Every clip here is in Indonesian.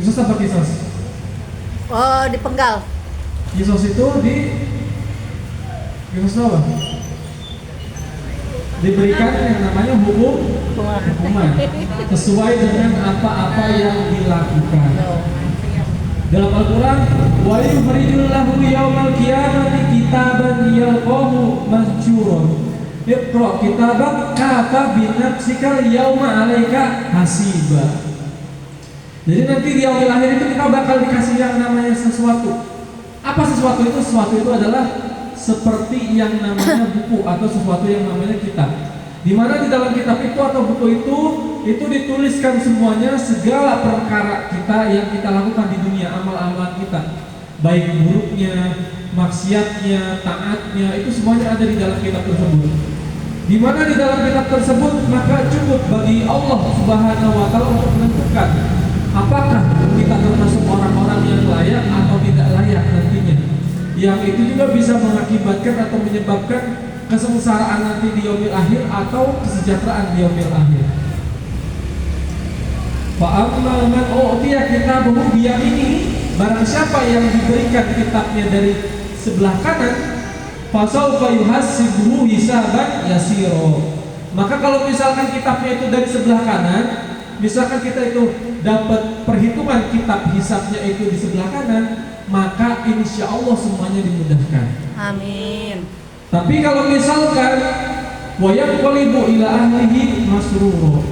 Kisos apa kisos? Oh, dipenggal. Kisos itu kisos apa? Diberikan yang namanya hukuman sesuai dengan apa-apa yang dilakukan. Dalam Al-Quran, wa yukhrijullahu yaumal qiyamati kitaban yalqahu mansyuran. Iqra kitabak kafa binafsikal yauma 'alaika hasiba. Jadi nanti di yaumil akhir itu kita bakal dikasih yang namanya sesuatu. Apa sesuatu itu? Sesuatu itu adalah seperti yang namanya buku atau sesuatu yang namanya kitab. Di mana di dalam kitab itu atau buku itu dituliskan semuanya segala perkara kita yang kita lakukan di dunia, amal-amal kita, baik buruknya, maksiatnya, taatnya, itu semuanya ada di dalam kitab tersebut. Di mana di dalam kitab tersebut maka cukup bagi Allah Subhanahu wa taala untuk menentukan apakah kita termasuk orang-orang yang layak atau tidak layak nantinya. Yang itu juga bisa mengakibatkan atau menyebabkan kesengsaraan nanti di yaumil akhir atau kesejahteraan di yaumil akhir. Fa amma man u'tiya kitabahu biyaminihi, barang siapa yang diberikan kitabnya dari sebelah kanan, fasawfa yuhasibuhu hisaban yasiro. Maka kalau misalkan kitabnya itu dari sebelah kanan, misalkan kita itu dapat perhitungan kitab hisabnya itu di sebelah kanan, maka insya Allah semuanya dimudahkan. Amin. Tapi kalau misalkan wayanqalibu ila ahlihi masruro,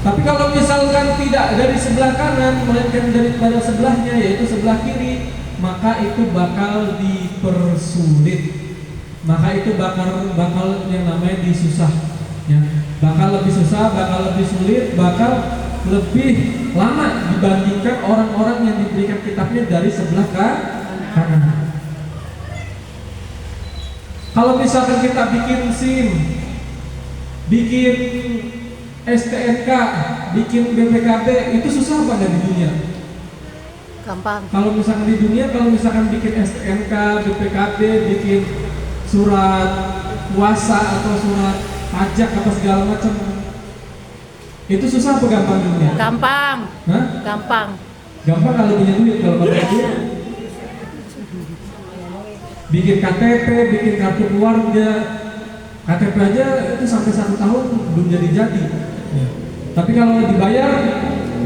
tapi kalau misalkan tidak dari sebelah kanan melainkan daripada sebelahnya, yaitu sebelah kiri, maka itu bakal dipersulit, maka itu bakal yang namanya disusah, ya. Bakal lebih susah, bakal lebih sulit, bakal lebih lama dibandingkan orang-orang yang diberikan kitabnya dari sebelah kanan. Kalau misalkan kita bikin SIM, bikin STNK, bikin BPKB, itu susah apa nggak di dunia? Gampang. Kalau misalkan di dunia, kalau misalkan bikin STNK, BPKB, bikin surat puasa atau surat pajak apa segala macam, itu susah apa gampang di dunia? Gampang. Hah? Gampang. Gampang kalau punya duit, kalau nggak punya duit. Bikin KTP, bikin kartu keluarga, KTP aja itu sampai 1 tahun belum jadi. Ya. Tapi kalau dibayar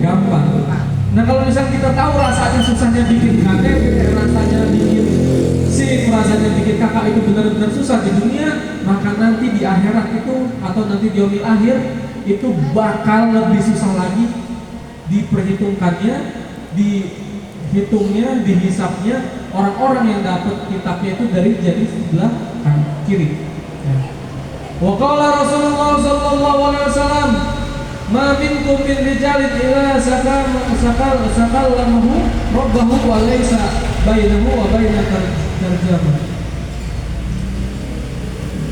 gampang. Nah kalau misalnya kita tahu rasanya susahnya bikin KTP, rasanya bikin SIM, rasanya bikin kakak itu benar-benar susah di dunia, maka nanti di akhirat itu atau nanti di yaumil akhir itu bakal lebih susah lagi diperhitungkannya, dihitungnya, dihisapnya orang-orang yang dapat kitabnya itu dari jadi sebelah kiri. Wa qala Rasulullah sallallahu alaihi wasallam, ma minkum min rijalin illa sakallamahu rabbahu wa laysa bainahu wa baina tarjamah.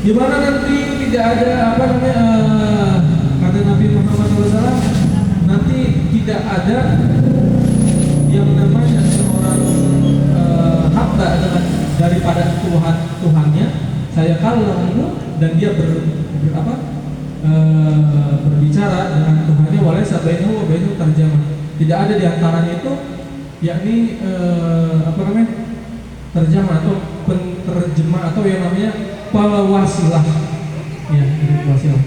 Di mana nanti tidak ada kata Nabi Muhammad SAW, nanti tidak ada yang namanya seorang hamba daripada Tuhannya, saya kalamu, dan dia berbicara dengan Tuhannya, walaysa bainahu wa bainahu tarjamah. Tidak ada di antaranya itu yakni terjemah atau penterjemah atau yang namanya wasilah. Ya, wasilah.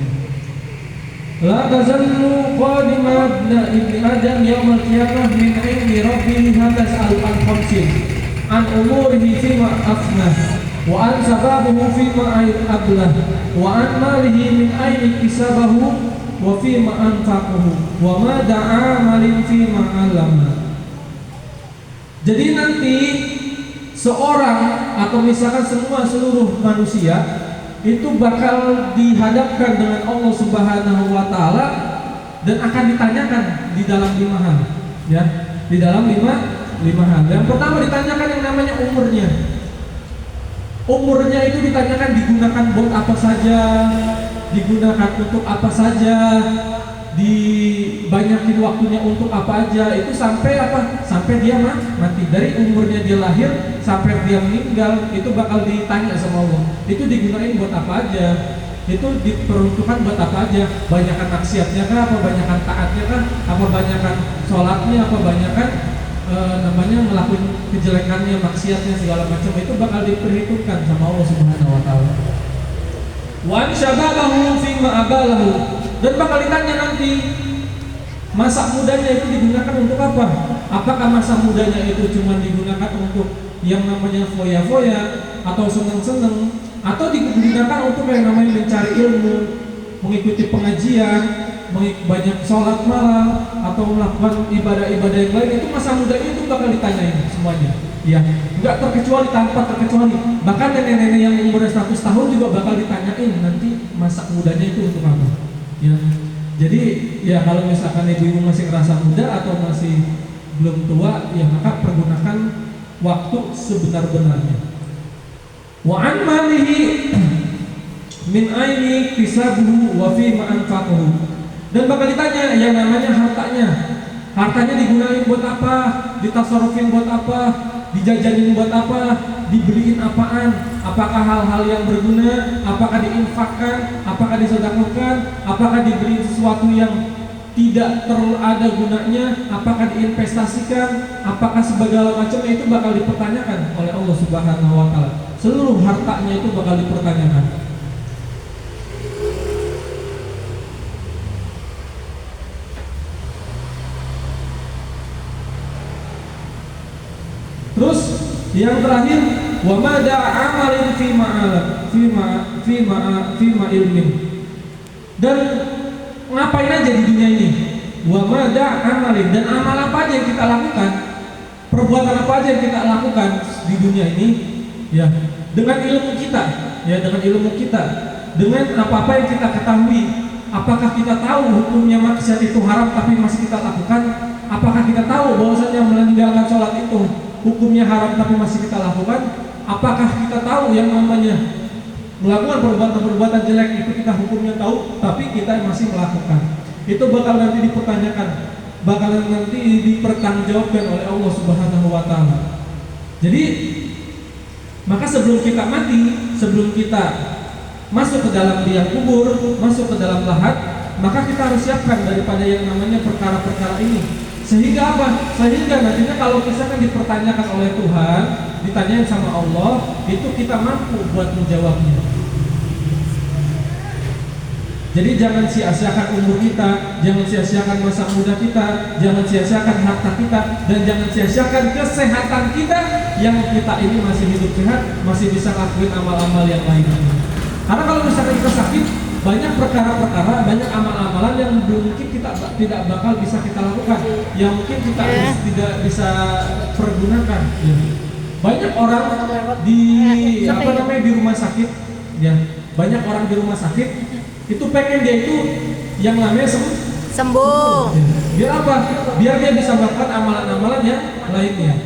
La tazallu qadima ibni Adam yaumal qiyamah min ilmi rabbih hatta sa'al an khamsin an umurihi fima afnah wa an sababuhu fima ablah wa an malihi min aini kisabahu wa fima anfaqahu wa ma da'a malin fima alama. Jadi nanti seorang atau misalkan seluruh manusia itu bakal dihadapkan dengan Allah Subhanahu wa taala dan akan ditanyakan di dalam 5 hal, ya. Di dalam 5 hal. Yang pertama ditanyakan yang namanya umurnya. Umurnya itu ditanyakan digunakan buat apa saja, digunakan untuk apa saja, dibanyakin waktunya untuk apa aja, itu sampai apa? Sampai dia mati. Dari umurnya dia lahir sampai dia meninggal itu bakal ditanya sama Allah. Itu digunain buat apa aja? Itu diperuntukkan buat apa aja? Banyakan maksiatnya kah? Apa banyakan taatnya kah? Apa banyakan sholatnya? Apa banyakan namanya melakukan kejelekannya, maksiatnya segala macam itu bakal diperhitungkan sama Allah Subhanahu wa taala. Wan syababahu fi ma abalahu, dan bakal ditanya nanti masa mudanya itu digunakan untuk apa? Apakah masa mudanya itu cuma digunakan untuk yang namanya foya-foya atau seneng-seneng, atau digunakan untuk yang namanya mencari ilmu, mengikuti pengajian, banyak sholat malam, atau melakukan ibadah-ibadah yang lain? Itu masa mudanya itu bakal ditanyain semuanya. Ya, nggak terkecuali, tanpa terkecuali. Bahkan nenek-nenek yang umur 100 tahun juga bakal ditanyain nanti masa mudanya itu untuk apa. Ya, jadi ya kalau misalkan ibu-ibu masih ngerasa muda atau masih belum tua, ya maka pergunakan waktu sebenar-benarnya. Wa an malihi min aini tisabuhu wa fi ma anfaqahu. Dan bakal ditanya yang namanya hartanya. Hartanya digunain buat apa? Ditasarrufin buat apa? Dijajanin buat apa? Dibeliin apaan? Apakah hal-hal yang berguna? Apakah diinfakkan? Apakah disedekahkan? Apakah dibeli sesuatu yang tidak ada gunanya? Apakah diinvestasikan? Apakah segala macamnya? Itu bakal dipertanyakan oleh Allah Subhanahu wa taala. Seluruh hartanya itu bakal dipertanyakan. Terus yang terakhir, wa mada amalin fi ma ilmin. Dan ngapain aja di dunia ini? Wa mada amalin, dan amal apa aja yang kita lakukan? Perbuatan apa aja yang kita lakukan di dunia ini? Ya, dengan ilmu kita, ya dengan ilmu kita, dengan apa-apa yang kita ketahui. Apakah kita tahu hukumnya maksiat itu haram tapi masih kita lakukan? Apakah kita tahu bahwasanya meninggalkan sholat itu hukumnya haram tapi masih kita lakukan? Apakah kita tahu yang namanya melakukan perbuatan-perbuatan jelek itu kita hukumnya tahu tapi kita masih melakukan? Itu bakal nanti dipertanyakan, bakal nanti dipertanggungjawabkan oleh Allah Subhanahu wa taala. Jadi maka sebelum kita mati, sebelum kita masuk ke dalam liang kubur, masuk ke dalam lahat, maka kita harus siapkan daripada yang namanya perkara-perkara ini. Sehingga apa? Sehingga nantinya kalau misalkan dipertanyakan oleh Tuhan, ditanyain sama Allah, itu kita mampu buat menjawabnya. Jadi jangan sia-siakan umur kita, jangan sia-siakan masa muda kita, jangan sia-siakan harta kita, dan jangan sia-siakan kesehatan kita yang kita ini masih hidup sehat, masih bisa lakuin amal-amal yang lainnya. Karena kalau misalkan kita sakit, banyak perkara-perkara, banyak amal-amalan yang mungkin kita tidak bakal bisa kita lakukan, yang mungkin kita tidak bisa pergunakan. Ya. Banyak orang di di rumah sakit, ya banyak orang di rumah sakit itu pengen dia itu yang namanya sembuh. Ya. Biar apa? Biar dia bisa melakukan amalan-amalan yang lainnya.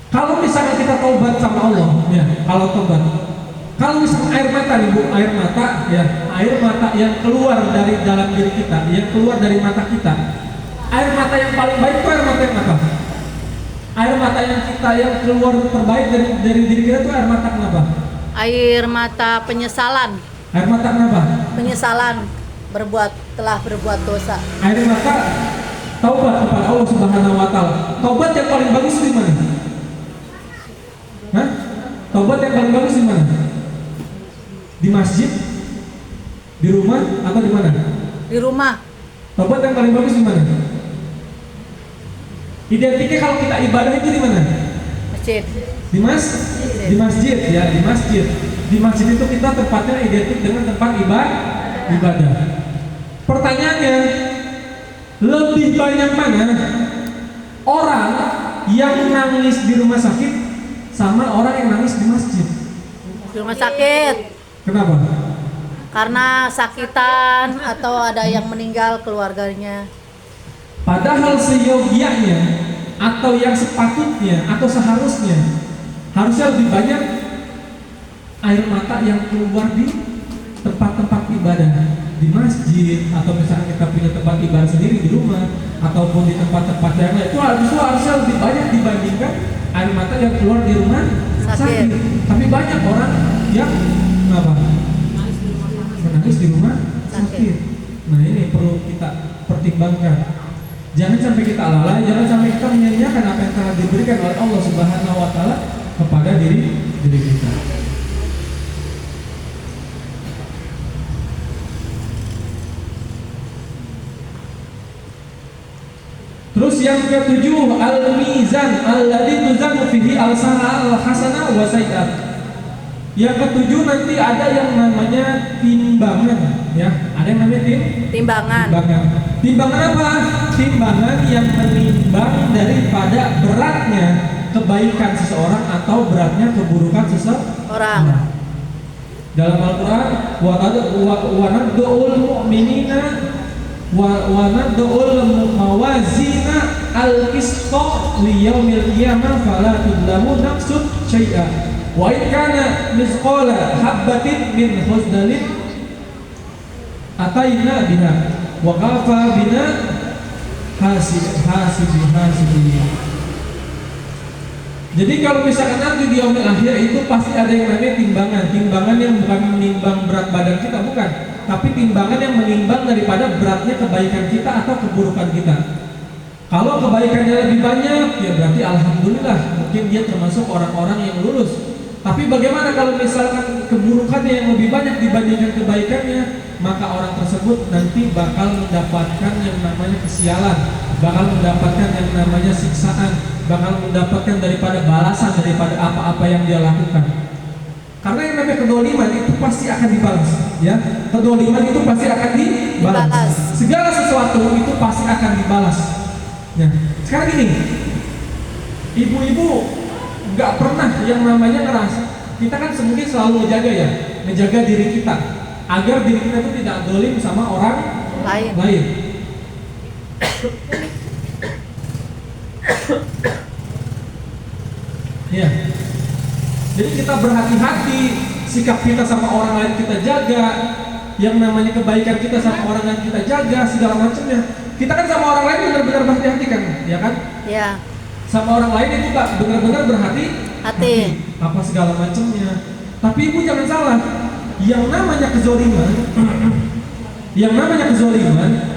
Kalau misalnya kita taubat sama Allah, ya kalau taubat. Kalau misalnya air mata nih Bu, air mata ya, air mata yang keluar dari dalam diri kita, yang keluar dari mata kita. Air mata yang paling baik itu air mata yang apa? Air mata yang kita yang keluar terbaik dari diri kita itu air mata kenapa? Air mata penyesalan. Air mata kenapa? Penyesalan telah berbuat dosa. Air mata taubat kepada Allah Subhanahu wa taala. Taubat yang paling bagus di mana? Hah? Taubat yang paling bagus di mana? Di masjid, di rumah, atau di mana? Di rumah. Taubat yang paling bagus di mana? Identiknya kalau kita ibadah itu di mana? Masjid. Di masjid ya, di masjid. Di masjid itu kita tempatnya identik dengan tempat ibadah. Pertanyaannya, lebih banyak mana orang yang nangis di rumah sakit sama orang yang nangis di masjid? Di rumah sakit. Kenapa? Karena sakitan atau ada yang meninggal keluarganya. Padahal seyogianya atau yang sepatutnya atau seharusnya harusnya lebih banyak air mata yang keluar di tempat-tempat ibadah, di masjid, atau misalnya kita punya tempat ibadah sendiri di rumah ataupun di tempat-tempat yang lain. Itu harusnya lebih banyak dibandingkan air mata yang keluar di rumah sakit. Tapi banyak orang yang menangis di rumah sakit. Nah ini perlu kita pertimbangkan. Jangan sampai kita lalai, jangan sampai kita menyia-nyiakan apa yang telah diberikan oleh Allah Subhanahu wa taala kepada diri kita. Terus yang ketujuh, al-mizan alladzi tuzanu fihi al-hasanah wa sayyi'at. Yang ketujuh nanti ada yang namanya timbangan, ya. Ada yang namanya timbangan. Timbangan apa? Timbangan yang menimbang daripada beratnya kebaikan seseorang atau beratnya keburukan seseorang. Dalam Al-Qur'an, wa nad'ul mu'minina wa nad'ul mawazina al-qista li yaumil qiyamah fala tudlamu nafsun syai'a wa in kana mithqala habatin min khardalin ataina biha wa kafa bina hasibin. Jadi kalau misalkan nanti di yaumil akhir itu pasti ada yang namanya timbangan yang bukan menimbang berat badan kita, bukan, tapi timbangan yang menimbang daripada beratnya kebaikan kita atau keburukan kita. Kalau kebaikannya lebih banyak, ya berarti alhamdulillah, mungkin dia termasuk orang-orang yang lulus. Tapi bagaimana kalau misalkan keburukannya yang lebih banyak dibandingkan kebaikannya, maka orang tersebut nanti bakal mendapatkan yang namanya kesialan, bakal mendapatkan yang namanya siksaan, bakal mendapatkan daripada balasan daripada apa-apa yang dia lakukan. Karena yang namanya kedoliman itu pasti akan dibalas, ya. Kedoliman itu pasti akan dibalas. Segala sesuatu itu pasti akan dibalas. Ya. Sekarang gini, ibu-ibu nggak pernah yang namanya ngerasa. Kita kan mungkin selalu menjaga diri kita agar diri kita itu tidak dolim sama orang lain. Ya. Jadi kita berhati-hati, sikap kita sama orang lain kita jaga, yang namanya kebaikan kita sama orang lain kita jaga, segala macamnya. Kita kan sama orang lain benar-benar berhati-hati kan, ya kan? Ya. Sama orang lain itu benar-benar berhati-hati, apa segala macamnya. Tapi ibu jangan salah, yang namanya kezoliman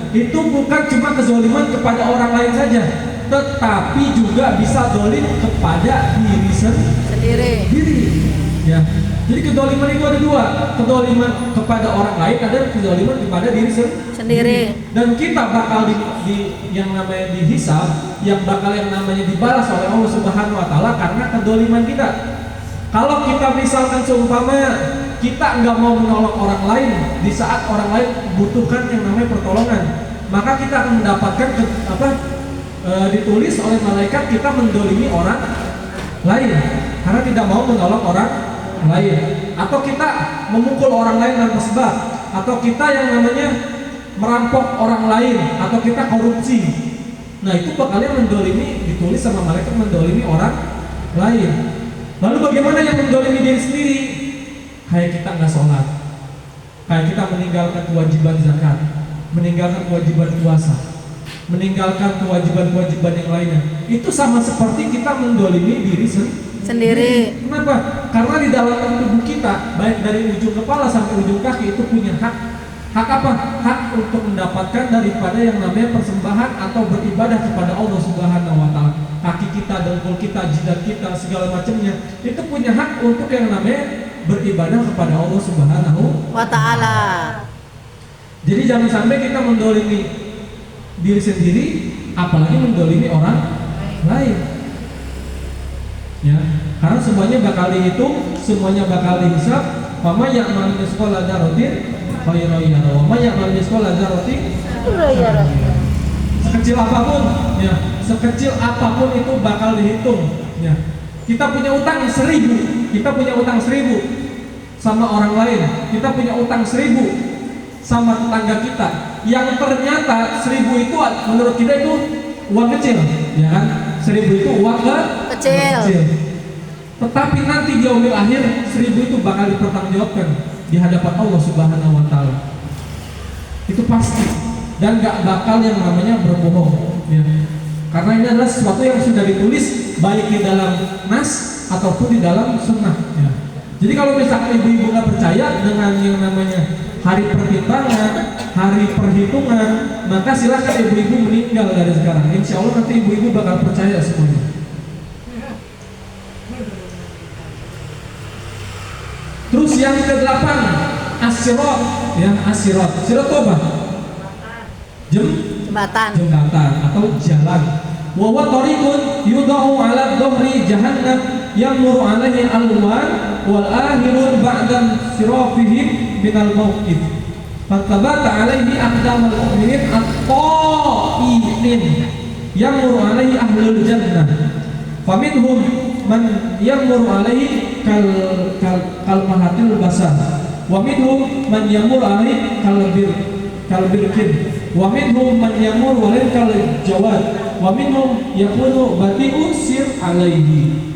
itu bukan cuma kezoliman kepada orang lain saja, tetapi juga bisa dolim kepada diri sendiri. Ya. Jadi kedoliman itu ada dua, kedoliman kepada orang lain, ada kedoliman kepada diri sendiri. Dan kita bakal yang namanya dihisab, yang bakal yang namanya dibalas oleh Allah Subhanahu wa taala karena kedoliman kita. Kalau kita misalkan seumpama kita nggak mau menolong orang lain di saat orang lain butuhkan yang namanya pertolongan, maka kita akan mendapatkan ditulis oleh malaikat kita mendolimi orang lain karena tidak mau menolong orang lain, atau kita memukul orang lain tanpa sebab, atau kita yang namanya merampok orang lain, atau kita korupsi. Nah itu bakalnya mendolimi, ditulis sama malaikat mendolimi orang lain. Lalu bagaimana yang mendolimi diri sendiri? Kayak kita nggak sholat, kayak kita meninggalkan kewajiban zakat, meninggalkan kewajiban puasa, meninggalkan kewajiban-kewajiban yang lainnya. Itu sama seperti kita mendolimi diri sendiri. Kenapa? Karena di dalam tubuh kita, baik dari ujung kepala sampai ujung kaki itu punya hak. Hak apa? Hak untuk mendapatkan daripada yang namanya persembahan atau beribadah kepada Allah Subhanahu wa taala. Kaki kita, dengkul kita, jidat kita, segala macamnya itu punya hak untuk yang namanya beribadah kepada Allah Subhanahu wa taala. Jadi jangan sampai kita mendolimi diri sendiri, apalagi mendolimi orang lain. Ya, karena semuanya bakal dihitung, semuanya bakal dihisab. Mama yang manusia sekolah darotin, khairan wa ma yang manusia sekolah darotin, sekecil apapun, ya, sekecil apapun itu bakal dihitung. Ya, kita punya utang 1.000, kita punya utang 1.000 sama orang lain, kita punya utang 1.000 sama tetangga kita, yang ternyata 1.000 itu menurut kita itu uang kecil, ya kan? 1.000 itu uang kecil. Tetapi nanti di yaumil akhir 1.000 itu bakal dipertanggungjawabkan di hadapan Allah Subhanahu wa taala. Itu pasti, dan gak bakal yang namanya berbohong, ya. Karena ini adalah sesuatu yang sudah ditulis baik di dalam nas ataupun di dalam sunnah, ya. Jadi kalau misalkan ibu-ibu nggak percaya dengan yang namanya hari pertimbangan, hari perhitungan, maka silakan ibu-ibu meninggal dari sekarang. Insya Allah nanti ibu-ibu bakal percaya semuanya. Terus yang ke-8, as-sirat, ya as-sirat. Sirat itu apa? Jembatan. Jembatan atau jalan. Wa huwa tariqun yudahu ala dhahri jahannam yamuru alaihi alwan wal ahirun ba'da sirafihim minal mawqif. Fatabata alaihi aqdamul mu'minin at-ta'inin yamuru alaihi ahlul jannah. Faminhum man yamuru alaihi kal mahatil basar. Wa minhum man yamuru alaihi kal birkin. Wa minhum man yamur walil kal jawad wa minhum yakunu bati'un sir alaihi.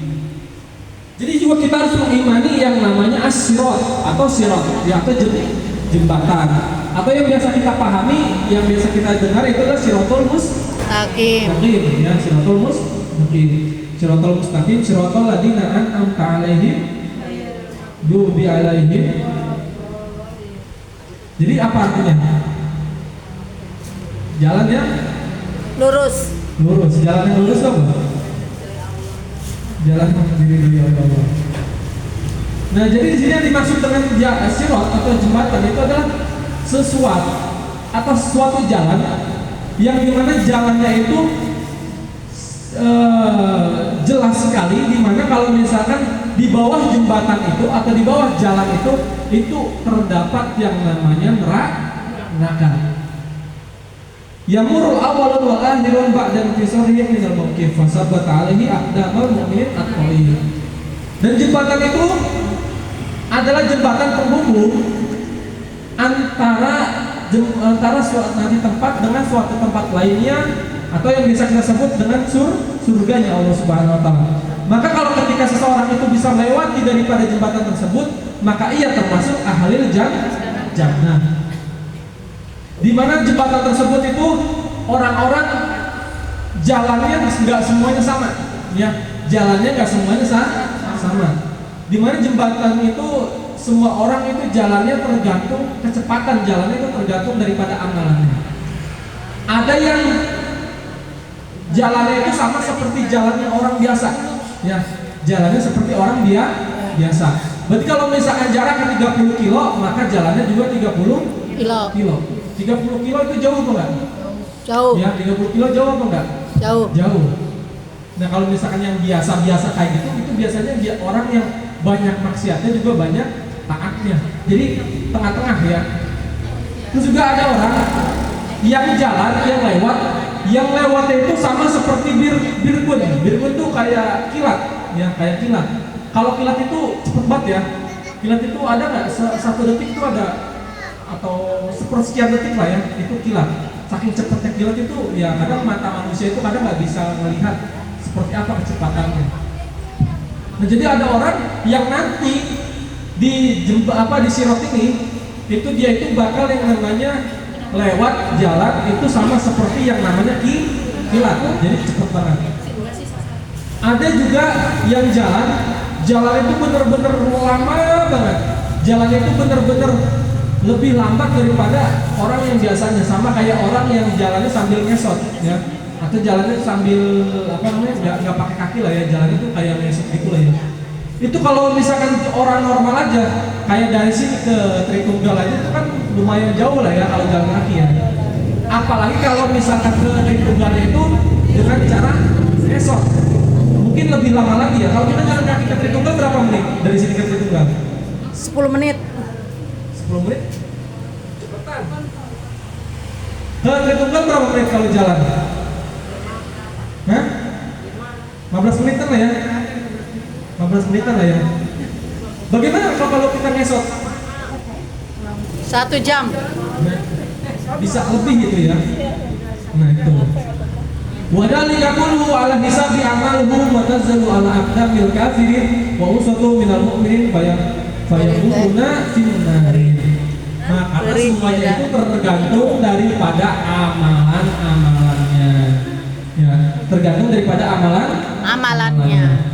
Jadi juga kita harus mengimani yang namanya as-sirat atau sirat, ya, atau jembatan, atau yang biasa kita pahami, yang biasa kita dengar itu adalah siratul mustaqim, ya, siratul mustaqim, siratul mustaqim, siratul ladzina an'amta alaihim yubi alaihim. Jadi apa artinya? Jalannya Lurus. jalan yang lurus apa? Jalan sendiri oleh Allah. Nah, jadi di sini yang dimaksud dengan sirat atau jembatan itu adalah sesuatu atau suatu jalan yang dimana jalannya itu jelas sekali, dimana kalau misalkan di bawah jembatan itu atau di bawah jalan itu terdapat yang namanya neraka. Yamurul awalun wal akhirun ba'da intisarihim minal mawqif fasabat alaihi aqdamal mu'minin at-tariq. Dan jembatan itu adalah jembatan penghubung antara suatu nanti tempat dengan suatu tempat lainnya, atau yang bisa kita sebut dengan surganya Allah Subhanahu wa taala. Maka kalau ketika seseorang itu bisa melewati daripada jembatan tersebut, maka ia termasuk ahlil jannah. Di mana jembatan tersebut itu orang-orang jalannya nggak semuanya sama, ya, jalannya nggak semuanya sama. Di mana jembatan itu semua orang itu jalannya tergantung, kecepatan jalannya itu tergantung daripada amalannya. Ada yang jalannya itu sama seperti jalannya orang biasa, ya, jalannya seperti orang biasa. Berarti kalau misalkan jaraknya 30 kilo, maka jalannya juga 30 kilo. 30 kilo itu jauh apa enggak? Jauh. Ya, 30 kilo jauh apa enggak? Jauh. Nah, kalau misalkan yang biasa-biasa kayak gitu, itu biasanya orang yang banyak maksiatnya juga banyak taatnya. Jadi tengah-tengah, ya. Terus juga ada orang yang jalan, yang lewatnya itu sama seperti birkun. Birkun tuh kayak kilat, ya, kayak kilat. Kalau kilat itu cepet banget, ya. Kilat itu ada nggak? Satu detik itu ada, atau sepersekian detik lah, ya, itu kilat. Saking cepatnya kilat itu, ya, kadang mata manusia itu kadang nggak bisa melihat seperti apa kecepatannya. Nah, jadi ada orang yang nanti di sirat ini, itu dia itu bakal yang namanya lewat jalan itu sama seperti yang namanya kilat, jadi cepet banget. Ada juga yang jalan itu bener-bener lama banget. Jalannya itu bener-bener lebih lambat daripada orang yang biasanya, sama kayak orang yang jalannya sambil ngesot, ya, atau jalannya sambil nggak pakai kaki lah, ya, jalan itu kayak ngesot gitu lah, ya. Itu kalau misalkan orang normal aja, kayak dari sini ke Tritunggal aja itu kan lumayan jauh lah, ya, kalau jalan kaki, ya. Apalagi kalau misalkan ke Tritunggal itu dengan cara ngesot, mungkin lebih lama lagi, ya. Kalau kita jalan kaki ke Tritunggal berapa menit dari sini ke Tritunggal? 10 menit. 10 menit? Cepetan. Ke Tritunggal berapa menit kalau jalan? Hah? 15 menitan lah, ya. 15 menitan lah, ya. Bagaimana kalau kita ngesot? 1 jam. Nah, bisa lebih gitu, ya. Nah, itu. Wadhalika kulluhu ala hisabi amaluhu wa tazzalu ala aqdamil kafirin wa usatu minal mu'minin fayaquluna finnarin. Nah, karena semuanya itu tergantung daripada amalan-amalannya, ya, tergantung daripada amalannya.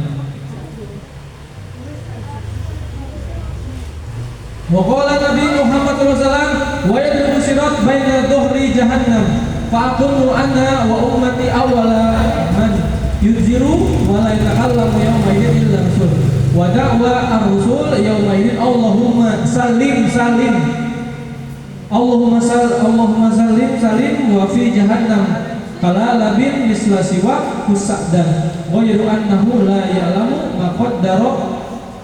Wa qala Nabi Muhammad SAW wa yadribu sirat baina dhuhri jahannam fa aqulu ana wa ummati awwala man yunziru wa la yatakallamu yawma idzin illa rasul wa da'wa ar-rusul yawma idzin Allahumma salim salim Allahumma salim salim wa fi jahannam kala labin misla siwa kusa'dan wa yadu annahu la ya'lamu ma qaddara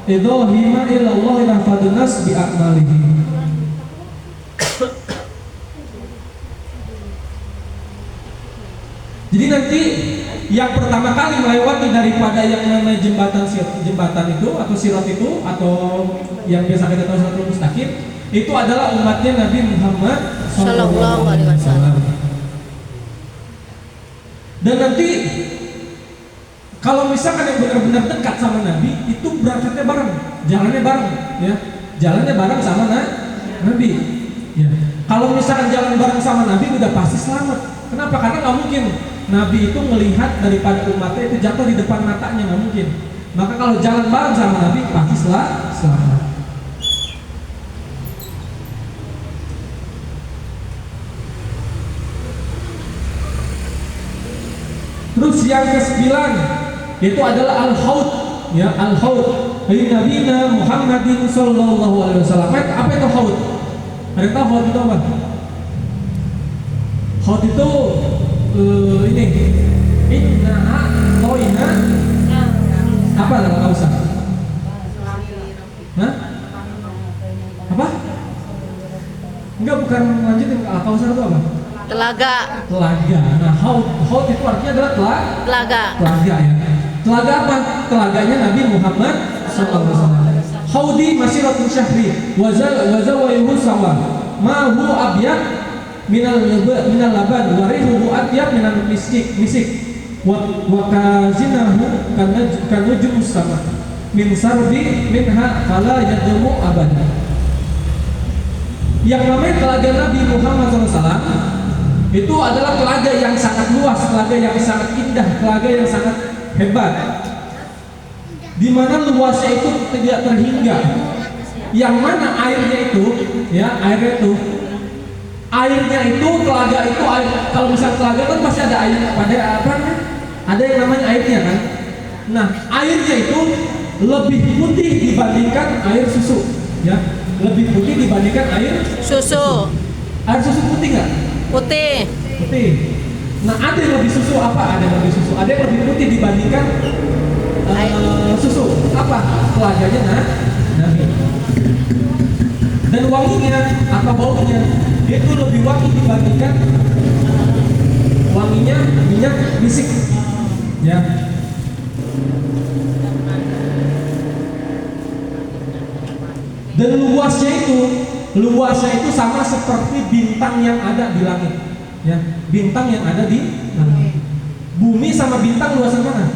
idhahima illa Allah yahfadun nas bi a'malihi. Jadi nanti yang pertama kali melewati daripada yang namanya jembatan itu atau sirat itu atau yang biasa kita tahu siratul mustaqim itu adalah umatnya Nabi Muhammad Sallallahu Alaihi Wasallam. Dan nanti kalau misalkan yang benar-benar dekat sama Nabi itu berangkatnya bareng, jalannya bareng, ya, jalannya bareng sama Nabi. Ya. Kalau misalkan jalan bareng sama Nabi udah pasti selamat. Kenapa? Karena nggak mungkin Nabi itu melihat daripada umatnya itu jatuh di depan matanya, nggak mungkin. Maka kalau jalan bareng sama Nabi pasti selamat. Terus yang ke-9 itu adalah al-haud, ya, al-haud. Nabi Muhammadin sallallahu alaihi wasallam. Apa itu haud? Ada tahu haud itu apa? Haud itu ini inna toina apa enggak usah? Hah? Apa? Enggak, bukan lanjutin ke al-kausar itu apa? Telaga. Nah, haud itu artinya adalah Telaga. Telaga, ya. Telaga apa? Telaganya Nabi Muhammad sallallahu alaihi wasallam. Haudi masyiratun syahri wa zawayuhu sawa. Ma hu abyad minal laban wa rihuhu atyab minal misik wa kazinahu kanujum sama min sarbi minha fala yadumu abada. Yang namanya telaga Nabi Muhammad SAW itu adalah telaga yang sangat luas, telaga yang sangat indah, telaga yang sangat hebat, di mana luasnya itu tidak terhingga. Yang mana airnya itu, ya, airnya itu telaga itu air. Kalau misal telaga kan pasti ada air, ada yang namanya airnya kan. Nah, airnya itu lebih putih dibandingkan air susu, ya, lebih putih dibandingkan air Susu. Air susu putih nggak? Putih. Putih. Nah, ada yang lebih susu apa? Ada yang lebih susu. Ada yang lebih putih dibandingkan susu. Apa? Telaganya Nabi. Dan wanginya atau baunya itu lebih wangi dibandingkan wanginya minyak misik. Ya. Dan luasnya itu sama seperti bintang yang ada di langit, ya, bintang yang ada di langit. Bumi sama bintang luasan mana?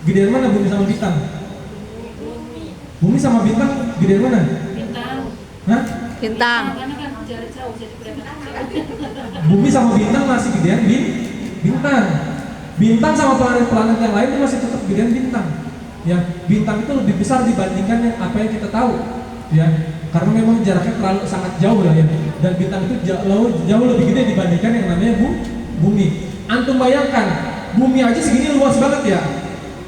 Gedean mana bumi sama bintang? Bumi sama bintang gedean mana? Bintang. Hah? Bintang. Karena kan jarak jauh jadi berapa? Bumi sama bintang masih gedean bintang. Bintang sama planet-planet yang lain itu masih tetap gedean bintang. Ya, bintang itu lebih besar dibandingkan yang apa yang kita tahu. Ya, karena memang jaraknya terlalu sangat jauh lah, ya. Dan bintang itu jauh lebih gede dibandingkan yang namanya bumi. Antum bayangkan, bumi aja segini luas banget, ya.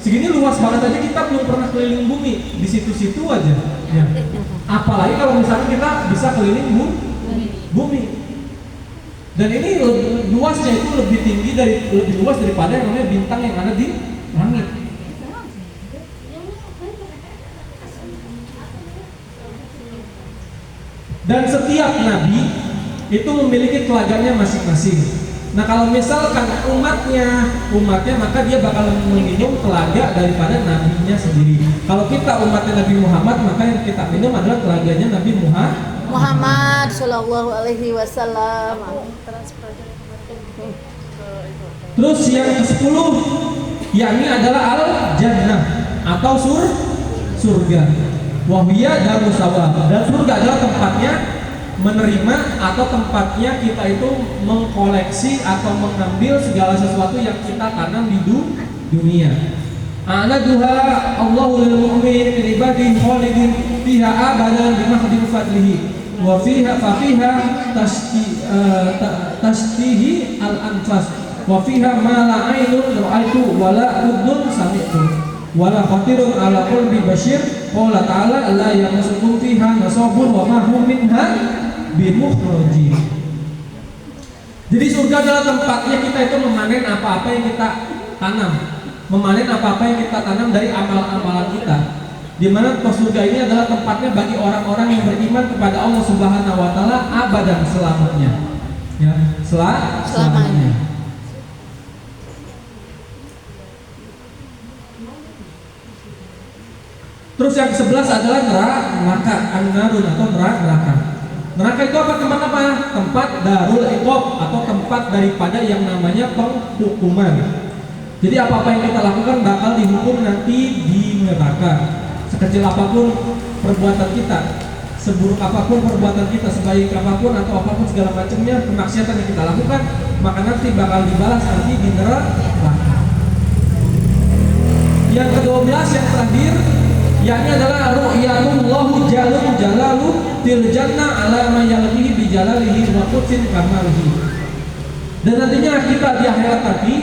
Segini luas banget aja kita belum pernah keliling bumi, di situ-situ aja, ya. Apalagi kalau misalnya kita bisa keliling bumi. Dan ini luasnya itu lebih luas daripada yang namanya bintang yang ada di langit. Dan setiap nabi itu memiliki telaganya masing-masing. Nah, kalau misalkan umatnya maka dia bakal meminum telaga daripada nabinya sendiri. Kalau kita umatnya Nabi Muhammad, maka yang kita minum adalah telaganya Nabi Muhammad Sallallahu Alaihi Wasallam. Terus yang ke-10 yakni adalah al-jannah atau surga. Wahiyya darus sawab. Dan surga adalah tempatnya menerima atau tempatnya kita itu mengkoleksi atau mengambil segala sesuatu yang kita tanam di dunia. A'laduha Allahu lil mu'min min ibadihi khalidin fiha abadan bi mahdi fadlihi wa fiha tashtihi al-anfas wa fiha ma la ainun ra'aitu wa la udhun sami'tu wa la khatirun ala qalbi bashir. Qala ta'ala la yamassukum fiha nasabun wa ma hum minha bimukhrajin. Jadi surga adalah tempatnya kita itu memanen apa-apa yang kita tanam, memanen apa-apa yang kita tanam dari amal-amalan kita. Di mana surga ini adalah tempatnya bagi orang-orang yang beriman kepada Allah Subhanahu wa taala abadan selamanya. Ya, selamanya. Terus yang ke-11 adalah neraka, an-narun atau neraka. Neraka itu apa? Tempat apa? Tempat darul iqab atau tempat daripada yang namanya penghukuman. Jadi apa-apa yang kita lakukan bakal dihukum nanti di neraka. Sekecil apapun perbuatan kita, seburuk apapun perbuatan kita, sebaik apapun atau apapun segala macamnya kemaksiatan yang kita lakukan, maka nanti bakal dibalas nanti di neraka. Yang ke-12 yang terakhir, yakni adalah ru'yatullahu jalalu fil jannah ala ma yalqihi bi jalalihi wa qutsin kamalihi. Dan nantinya kita di akhirat nanti,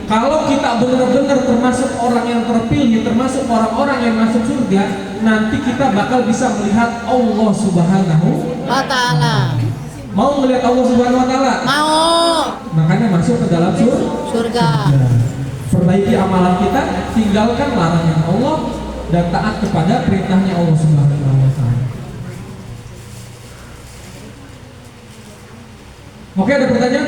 kalau kita benar-benar termasuk orang yang terpilih, termasuk orang-orang yang masuk surga, nanti kita bakal bisa melihat Allah Subhanahu wa ta'ala. Mau melihat Allah Subhanahu wa taala? Mau. Makanya masuk ke dalam Surga. Perbaiki amalan kita, tinggalkan larangan Allah dan taat kepada perintahnya Allah Subhanahu wa taala. Oke, ada pertanyaan?